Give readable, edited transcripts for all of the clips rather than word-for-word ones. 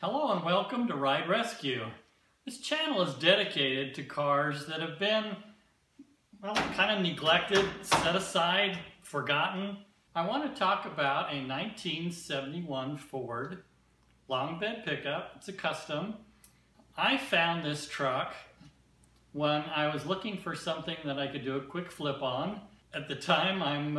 Hello and welcome to Ride Rescue. This channel is dedicated to cars that have been, well, kind of neglected, set aside, forgotten. I want to talk about a 1971 Ford long bed pickup. It's a custom. I found this truck when I was looking for something that I could do a quick flip on. At the time, I'm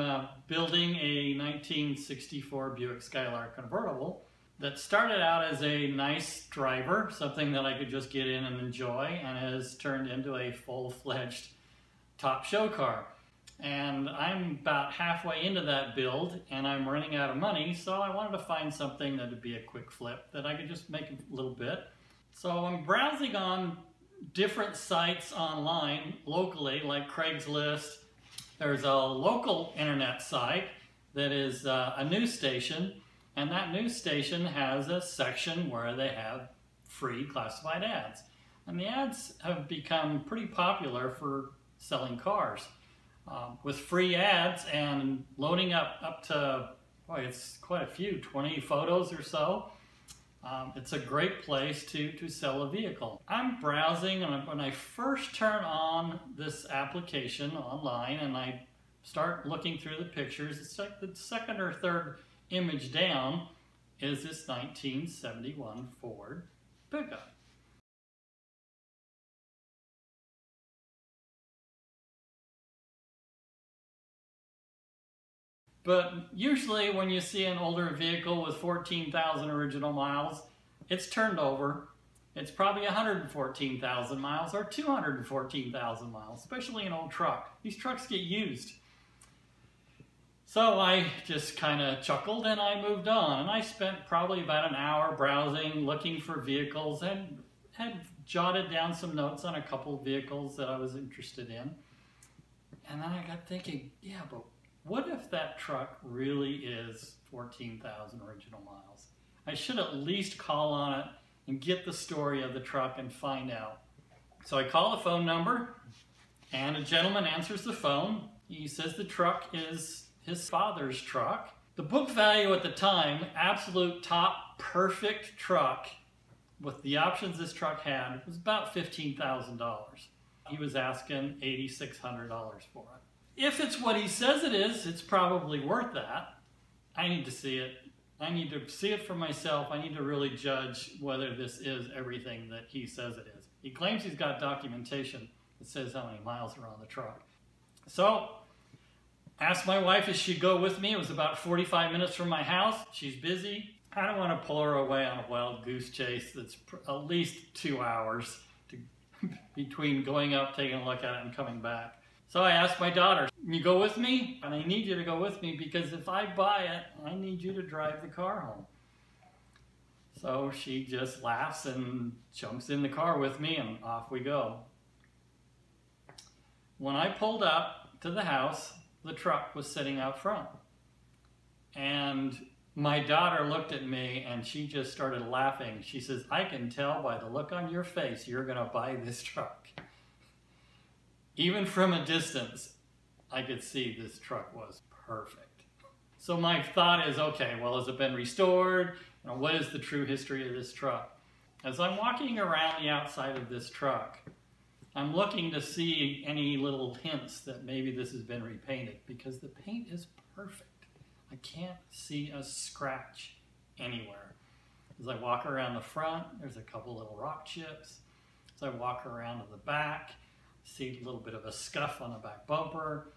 building a 1964 Buick Skylark convertible that started out as a nice driver, something that I could just get in and enjoy, and has turned into a full-fledged top show car. And I'm about halfway into that build, and I'm running out of money, so I wanted to find something that would be a quick flip that I could just make a little bit. So I'm browsing on different sites online, locally, like Craigslist. There's a local internet site that is a news station, and that news station has a section where they have free classified ads. And the ads have become pretty popular for selling cars. With free ads and loading up to, boy, it's quite a few, 20 photos or so. It's a great place to sell a vehicle. I'm browsing, and when I first turn on this application online and I start looking through the pictures, it's like the second or third image down is this 1971 Ford pickup. But usually when you see an older vehicle with 14,000 original miles, it's turned over. It's probably 114,000 miles or 214,000 miles, especially an old truck. These trucks get used. So I just kind of chuckled and I moved on. And I spent probably about an hour browsing, looking for vehicles, and had jotted down some notes on a couple of vehicles that I was interested in. And then I got thinking, yeah, but what if that truck really is 14,000 original miles? I should at least call on it and get the story of the truck and find out. So I call the phone number, and a gentleman answers the phone. He says the truck is his father's truck. The book value at the time, absolute top perfect truck with the options this truck had, was about $15,000. He was asking $8,600 for it. If it's what he says it is, it's probably worth that. I need to see it. I need to see it for myself. I need to really judge whether this is everything that he says it is. He claims he's got documentation that says how many miles are on the truck. So, asked my wife if she'd go with me. It was about 45 minutes from my house. She's busy. I don't want to pull her away on a wild goose chase that's at least 2 hours between going up, taking a look at it, and coming back. So I asked my daughter, "Can you go with me? And I need you to go with me because if I buy it, I need you to drive the car home." So she just laughs and jumps in the car with me, and off we go. When I pulled up to the house, the truck was sitting out front. And my daughter looked at me and she just started laughing. She says, "I can tell by the look on your face you're going to buy this truck." Even from a distance, I could see this truck was perfect. So my thought is, okay, well, has it been restored? You know, what is the true history of this truck? As I'm walking around the outside of this truck, I'm looking to see any little hints that maybe this has been repainted, because the paint is perfect. I can't see a scratch anywhere. As I walk around the front, there's a couple little rock chips. As I walk around to the back, see a little bit of a scuff on the back bumper.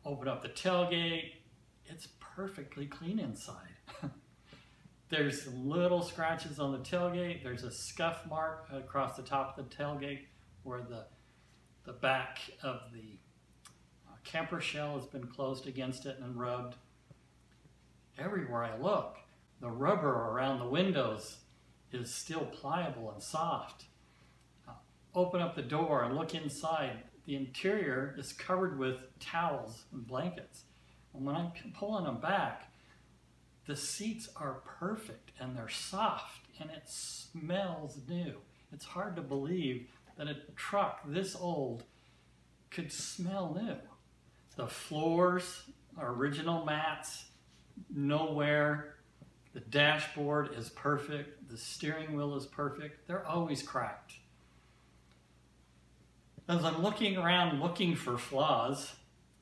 Open up the tailgate. It's perfectly clean inside. There's little scratches on the tailgate. There's a scuff mark across the top of the tailgate where the back of the camper shell has been closed against it and rubbed. Everywhere I look, the rubber around the windows is still pliable and soft. Open up the door and look inside. The interior is covered with towels and blankets. And when I'm pulling them back, the seats are perfect and they're soft and it smells new. It's hard to believe that a truck this old could smell new. The floors are original mats, no wear. The dashboard is perfect. The steering wheel is perfect. They're always cracked. As I'm looking around looking for flaws,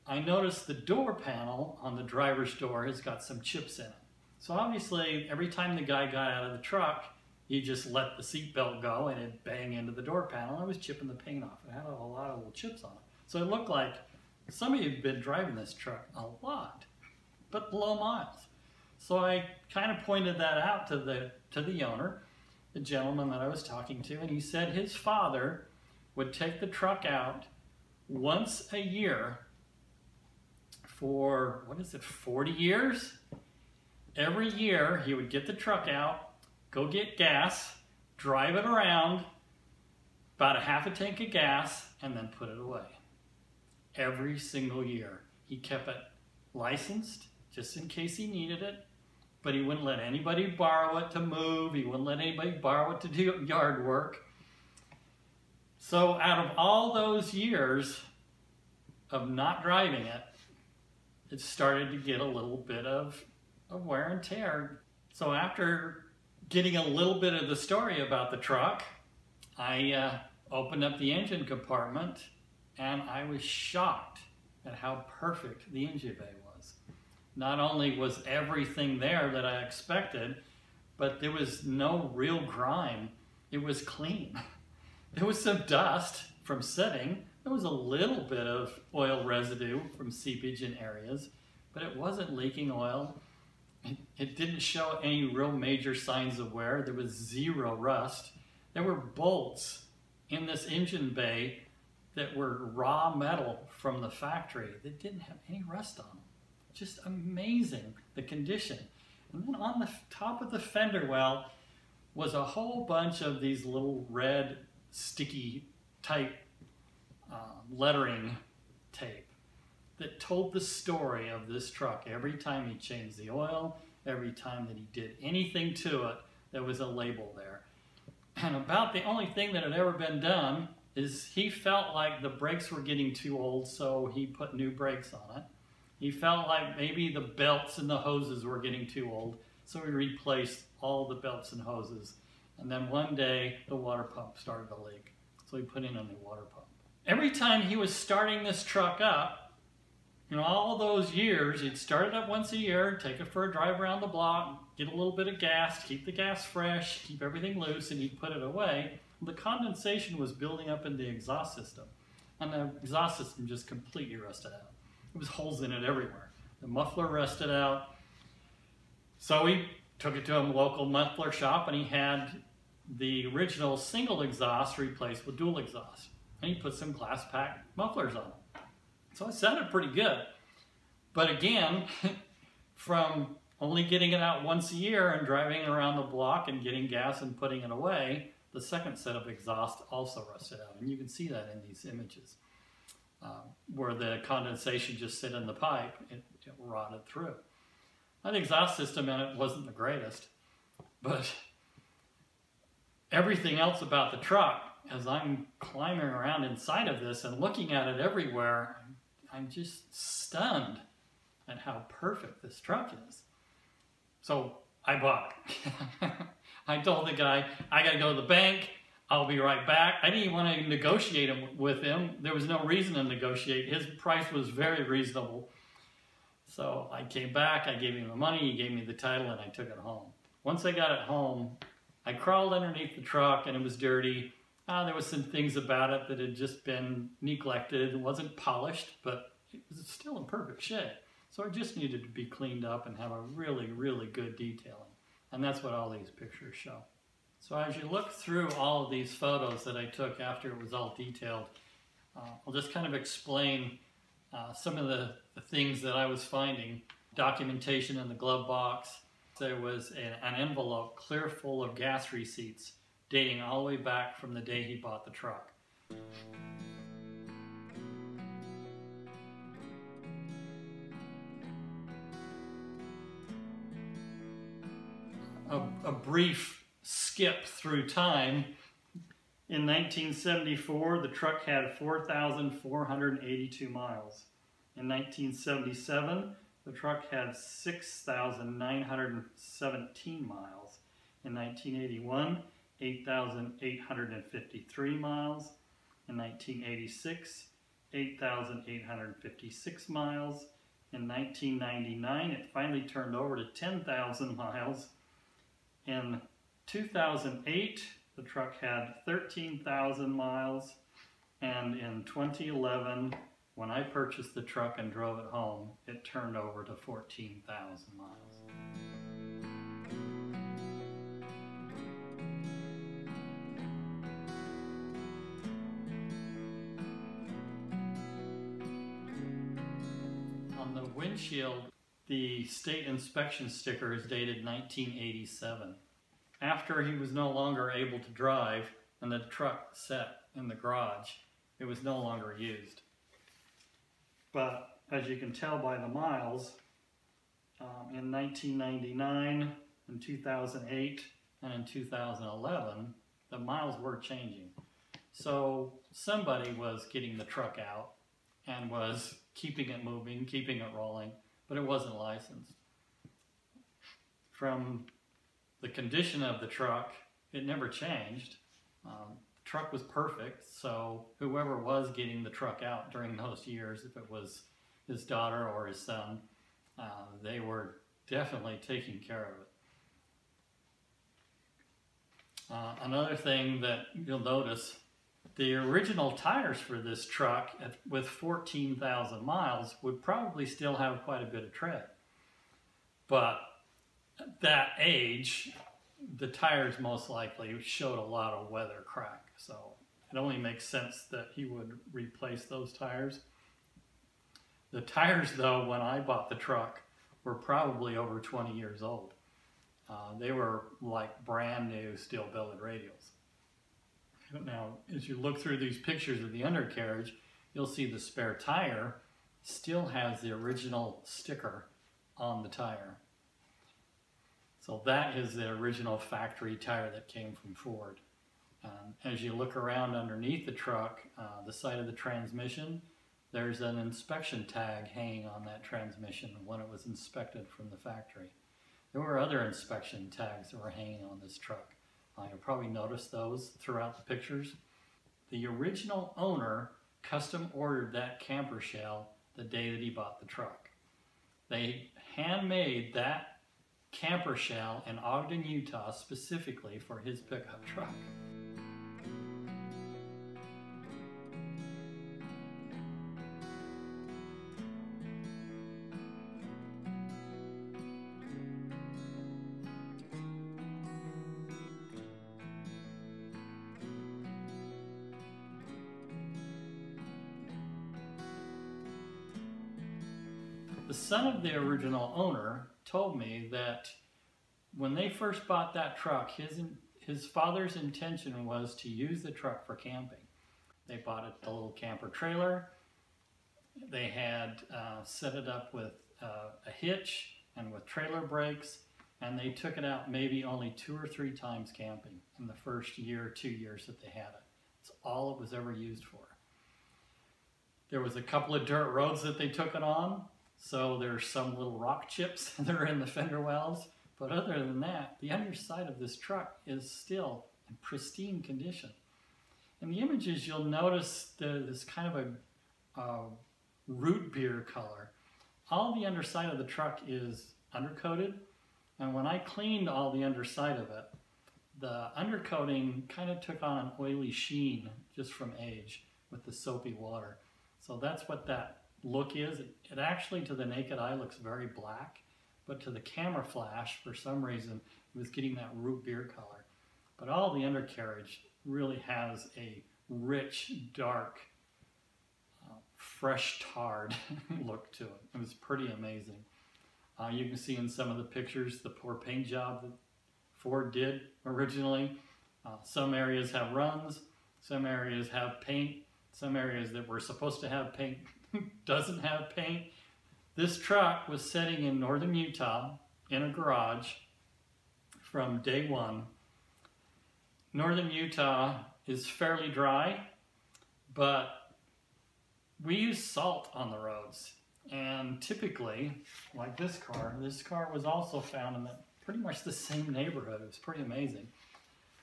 I noticed the door panel on the driver's door has got some chips in it. So obviously, every time the guy got out of the truck, he just let the seatbelt go and it'd bang into the door panel. I was chipping the paint off. It had a lot of little chips on it. So it looked like somebody had been driving this truck a lot, but low miles. So I kind of pointed that out to the owner, the gentleman that I was talking to, and he said his father would take the truck out once a year for, 40 years? Every year he would get the truck out, go get gas, drive it around, about a half a tank of gas, and then put it away. Every single year. He kept it licensed just in case he needed it, but he wouldn't let anybody borrow it to move. He wouldn't let anybody borrow it to do yard work. So out of all those years of not driving it, it started to get a little bit of wear and tear. So after getting a little bit of the story about the truck, I opened up the engine compartment and I was shocked at how perfect the engine bay was. Not only was everything there that I expected, but there was no real grime. It was clean. There was some dust from sitting. There was a little bit of oil residue from seepage in areas, but it wasn't leaking oil. It didn't show any real major signs of wear. There was zero rust. There were bolts in this engine bay that were raw metal from the factory that didn't have any rust on them. Just amazing, the condition. And then on the top of the fender well was a whole bunch of these little red sticky type lettering tape that told the story of this truck. Every time he changed the oil, every time that he did anything to it, there was a label there. And about the only thing that had ever been done is he felt like the brakes were getting too old, so he put new brakes on it. He felt like maybe the belts and the hoses were getting too old, so he replaced all the belts and hoses. And then one day, the water pump started to leak, so he put in a new water pump. Every time he was starting this truck up, all those years, he'd start it up once a year, take it for a drive around the block, get a little bit of gas, keep the gas fresh, keep everything loose, and he'd put it away. The condensation was building up in the exhaust system, and the exhaust system just completely rusted out. There was holes in it everywhere. The muffler rusted out. So he took it to a local muffler shop, and he had the original single exhaust replaced with dual exhaust. And he put some glass pack mufflers on it. So it sounded pretty good. But again, from only getting it out once a year and driving around the block and getting gas and putting it away, the second set of exhaust also rusted out. And you can see that in these images. Where the condensation just sit in the pipe, it rotted through. The exhaust system in it wasn't the greatest, but everything else about the truck, as I'm climbing around inside of this and looking at it everywhere, I'm just stunned at how perfect this truck is. So I bought it. I told the guy, I gotta go to the bank, I'll be right back. I didn't even want to negotiate with him. There was no reason to negotiate. His price was very reasonable. So I came back, I gave him the money, he gave me the title, and I took it home. Once I got it home, I crawled underneath the truck and it was dirty. There was some things about it that had just been neglected. It wasn't polished, but it was still in perfect shape. So it just needed to be cleaned up and have a really, really good detailing. And that's what all these pictures show. So as you look through all of these photos that I took after it was all detailed, I'll just kind of explain some of the things that I was finding. Documentation in the glove box. There was an envelope clear full of gas receipts dating all the way back from the day he bought the truck. A brief skip through time. In 1974, the truck had 4,482 miles. In 1977, the truck had 6,917 miles. In 1981, 8,853 miles. In 1986, 8,856 miles. In 1999, it finally turned over to 10,000 miles. In 2008, the truck had 13,000 miles. And in 2011, when I purchased the truck and drove it home, it turned over to 14,000 miles. On the windshield, the state inspection sticker is dated 1987. After he was no longer able to drive and the truck sat in the garage, it was no longer used. But as you can tell by the miles, in 1999, in 2008, and in 2011, the miles were changing. So somebody was getting the truck out and was keeping it moving, keeping it rolling, but it wasn't licensed. From the condition of the truck, it never changed. The truck was perfect, so whoever was getting the truck out during those years, if it was his daughter or his son, they were definitely taking care of it. Another thing that you'll notice, the original tires for this truck with 14,000 miles would probably still have quite a bit of tread. But at that age, the tires most likely showed a lot of weather crack. So it only makes sense that he would replace those tires. The tires, though, when I bought the truck, were probably over 20 years old. They were like brand new steel belted radials. Now, as you look through these pictures of the undercarriage, you'll see the spare tire still has the original sticker on the tire. So that is the original factory tire that came from Ford. As you look around underneath the truck, the side of the transmission, there's an inspection tag hanging on that transmission when it was inspected from the factory. There were other inspection tags that were hanging on this truck. You'll probably notice those throughout the pictures. The original owner custom ordered that camper shell the day that he bought the truck. They handmade that camper shell in Ogden, Utah specifically for his pickup truck. The son of the original owner told me that when they first bought that truck, his father's intention was to use the truck for camping. They bought a little camper trailer. They had set it up with a hitch and with trailer brakes, and they took it out maybe only 2 or 3 times camping in the first year or 2 years that they had it. That's all it was ever used for. There was a couple of dirt roads that they took it on. So there's some little rock chips that are in the fender wells. But other than that, the underside of this truck is still in pristine condition. In the images, you'll notice this kind of a root beer color. All the underside of the truck is undercoated. And when I cleaned all the underside of it, the undercoating kind of took on an oily sheen just from age with the soapy water. So that's what that look is. It actually, to the naked eye, looks very black, but to the camera flash, for some reason, it was getting that root beer color. But all the undercarriage really has a rich, dark, fresh tarred look to it. It was pretty amazing. You can see in some of the pictures the poor paint job that Ford did originally. Some areas have runs, some areas have paint, some areas that were supposed to have paint doesn't have paint. This truck was sitting in northern Utah in a garage from day one. Northern Utah is fairly dry, but we use salt on the roads. And typically, like this car was also found in pretty much the same neighborhood. It was pretty amazing.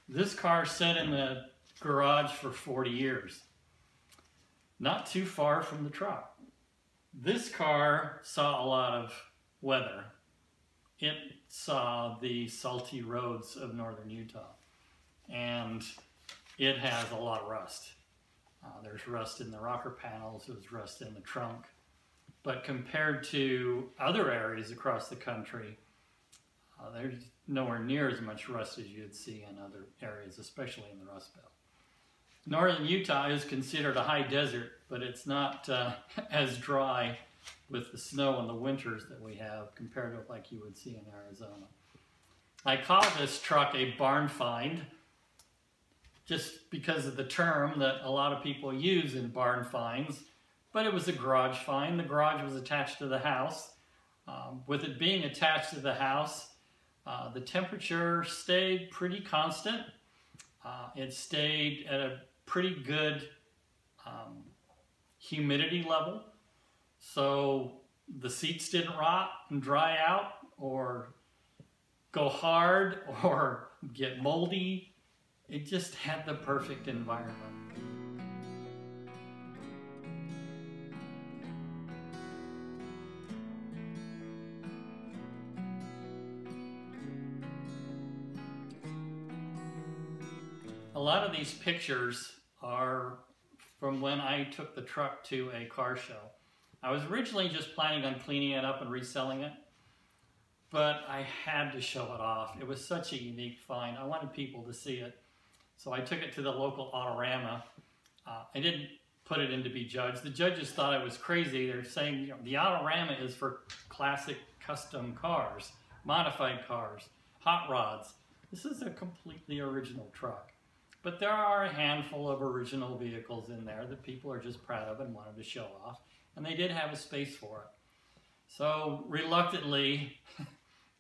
This car sat in the garage for 40 years, not too far from the truck. This car saw a lot of weather. It saw the salty roads of northern Utah, and it has a lot of rust. There's rust in the rocker panels, there's rust in the trunk. But compared to other areas across the country, there's nowhere near as much rust as you'd see in other areas, especially in the Rust Belt. Northern Utah is considered a high desert, but it's not as dry with the snow in the winters that we have compared to like you would see in Arizona. I call this truck a barn find just because of the term that a lot of people use in barn finds, but it was a garage find. The garage was attached to the house. With it being attached to the house, the temperature stayed pretty constant. It stayed at a pretty good humidity level, so the seats didn't rot and dry out or go hard or get moldy. It just had the perfect environment. A lot of these pictures are from when I took the truck to a car show. I was originally just planning on cleaning it up and reselling it, but I had to show it off. It was such a unique find. I wanted people to see it. So I took it to the local Autorama. I didn't put it in to be judged. The judges thought I was crazy. They're saying, you know, the Autorama is for classic custom cars, modified cars, hot rods. This is a completely original truck. But there are a handful of original vehicles in there that people are just proud of and wanted to show off. And they did have a space for it. So reluctantly,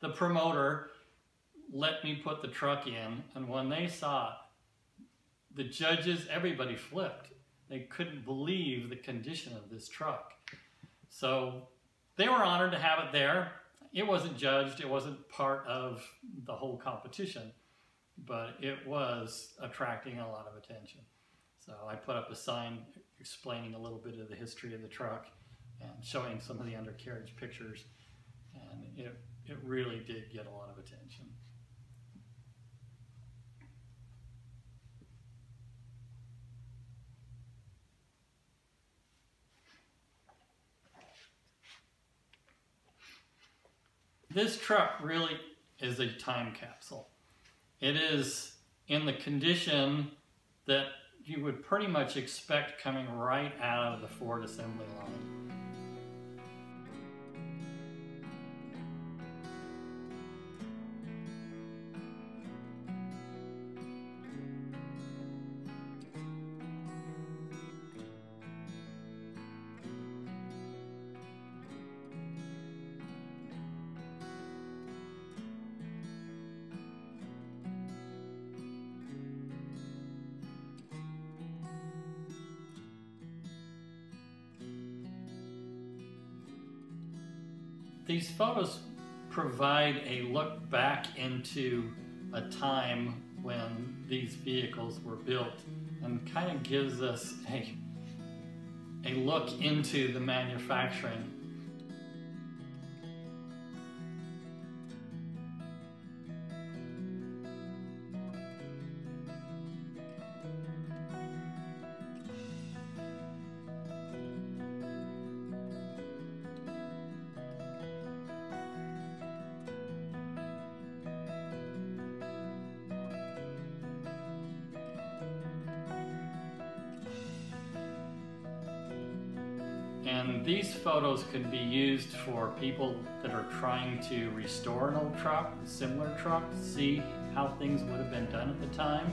the promoter let me put the truck in. And when they saw it, the judges, everybody flipped. They couldn't believe the condition of this truck. So they were honored to have it there. It wasn't judged. It wasn't part of the whole competition. But it was attracting a lot of attention. So I put up a sign explaining a little bit of the history of the truck and showing some of the undercarriage pictures, and it really did get a lot of attention. This truck really is a time capsule. It is in the condition that you would pretty much expect coming right out of the Ford assembly line. These photos provide a look back into a time when these vehicles were built and kind of gives us a look into the manufacturing. And these photos can be used for people that are trying to restore an old truck, a similar truck, to see how things would have been done at the time.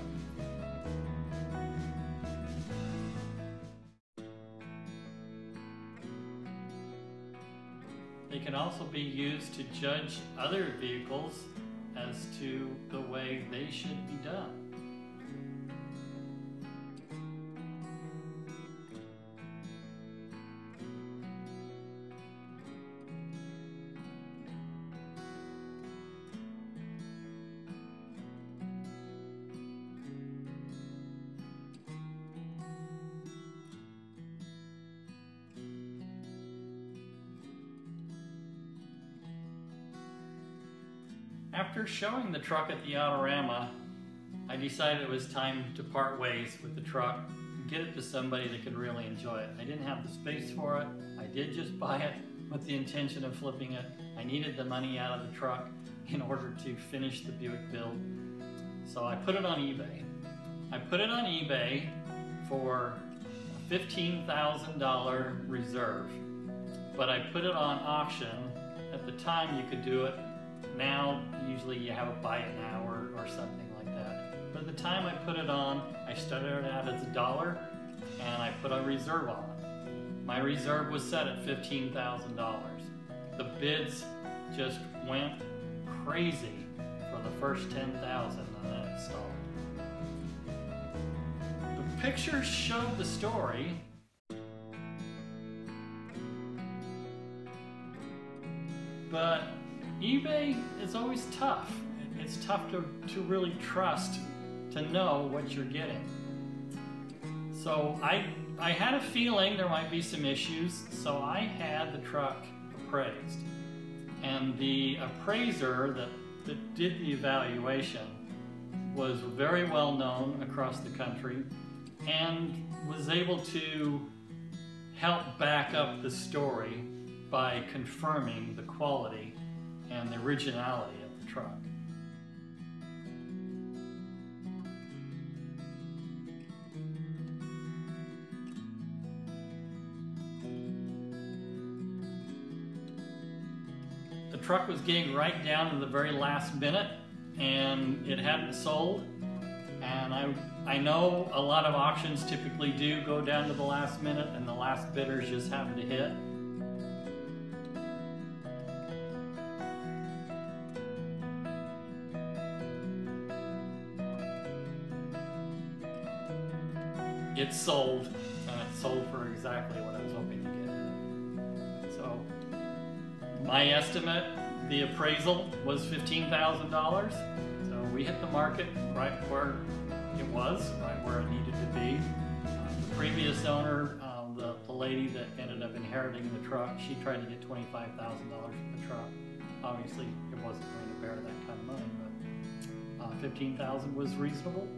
They can also be used to judge other vehicles as to the way they should be done. After showing the truck at the Autorama, I decided it was time to part ways with the truck and get it to somebody that could really enjoy it. I didn't have the space for it. I did just buy it with the intention of flipping it. I needed the money out of the truck in order to finish the Buick build. So I put it on eBay. I put it on eBay for a $15,000 reserve, but I put it on auction. At the time you could do it. Now, usually you have a buy it now or something like that. But at the time I put it on, I started it out as $1 and I put a reserve on it. My reserve was set at $15,000. The bids just went crazy for the first 10,000 and then it stalled. The pictures showed the story. But eBay is always tough. It's tough to really trust, to know what you're getting. So I had a feeling there might be some issues, so I had the truck appraised. And the appraiser that did the evaluation was very well known across the country and was able to help back up the story by confirming the quality and the originality of the truck. The truck was getting right down to the very last minute and it hadn't sold, and I know a lot of auctions typically do go down to the last minute and the last bidders just happen to hit. It sold, and it sold for exactly what I was hoping to get. So my estimate, the appraisal was $15,000. So we hit the market right where it was, right where it needed to be. The previous owner, the lady that ended up inheriting the truck, she tried to get $25,000 for the truck. Obviously, it wasn't going to bear that kind of money, but $15,000 was reasonable.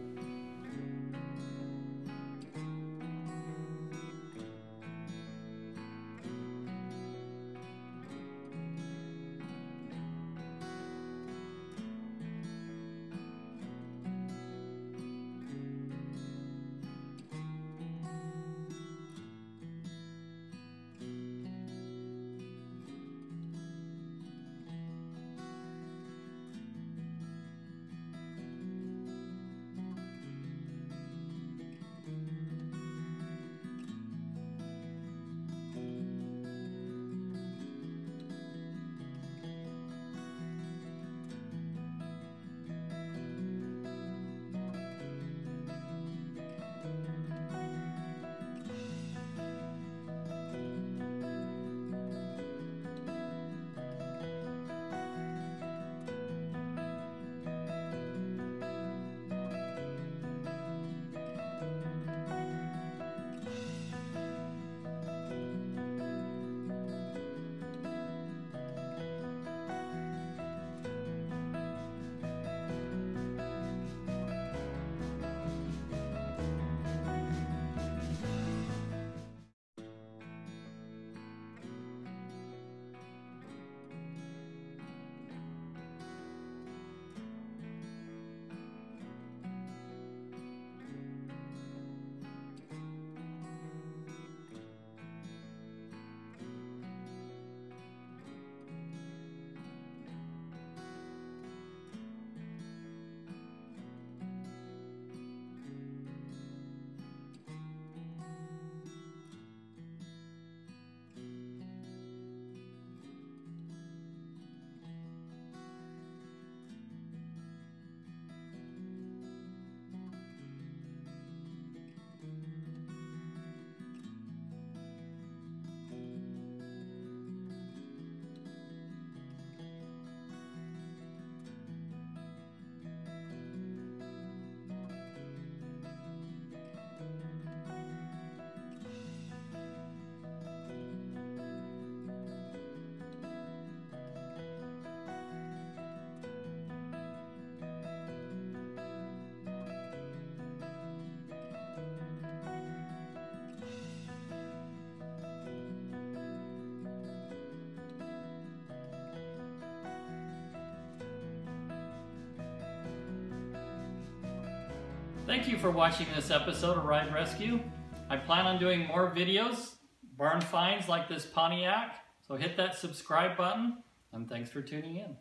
Thank you for watching this episode of Ride Rescue. I plan on doing more videos, barn finds like this Pontiac, so hit that subscribe button, and thanks for tuning in.